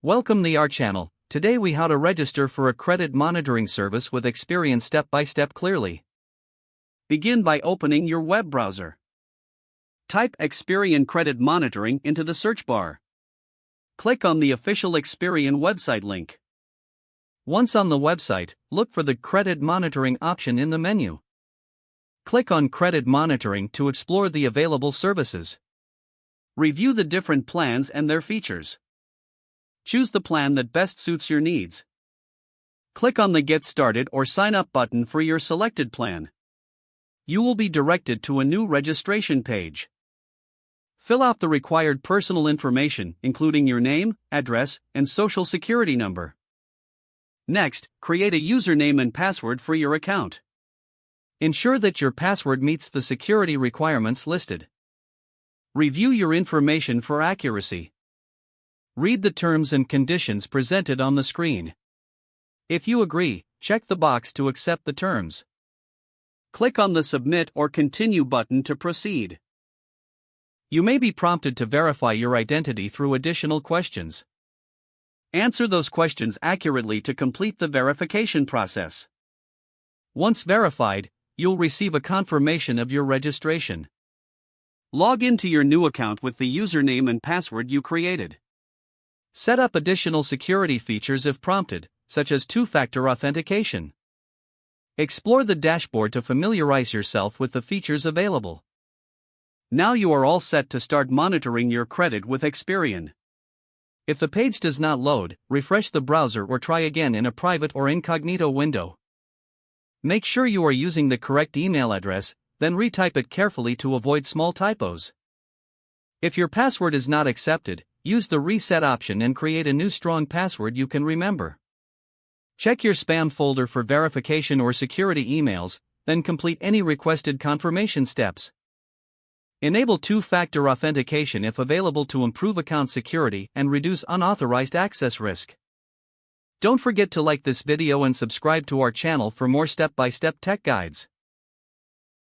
Welcome to our channel. Today we how to register for a credit monitoring service with Experian step by step clearly. Begin by opening your web browser. Type Experian Credit Monitoring into the search bar. Click on the official Experian website link. Once on the website, look for the Credit Monitoring option in the menu. Click on Credit Monitoring to explore the available services. Review the different plans and their features. Choose the plan that best suits your needs. Click on the Get Started or Sign Up button for your selected plan. You will be directed to a new registration page. Fill out the required personal information, including your name, address, and social security number. Next, create a username and password for your account. Ensure that your password meets the security requirements listed. Review your information for accuracy. Read the terms and conditions presented on the screen. If you agree, check the box to accept the terms. Click on the Submit or Continue button to proceed. You may be prompted to verify your identity through additional questions. Answer those questions accurately to complete the verification process. Once verified, you'll receive a confirmation of your registration. Log into your new account with the username and password you created. Set up additional security features if prompted, such as two-factor authentication. Explore the dashboard to familiarize yourself with the features available. Now you are all set to start monitoring your credit with Experian. If the page does not load, refresh the browser or try again in a private or incognito window. Make sure you are using the correct email address, then retype it carefully to avoid small typos. If your password is not accepted, use the reset option and create a new strong password you can remember. Check your spam folder for verification or security emails, then complete any requested confirmation steps. Enable two-factor authentication if available to improve account security and reduce unauthorized access risk. Don't forget to like this video and subscribe to our channel for more step-by-step tech guides.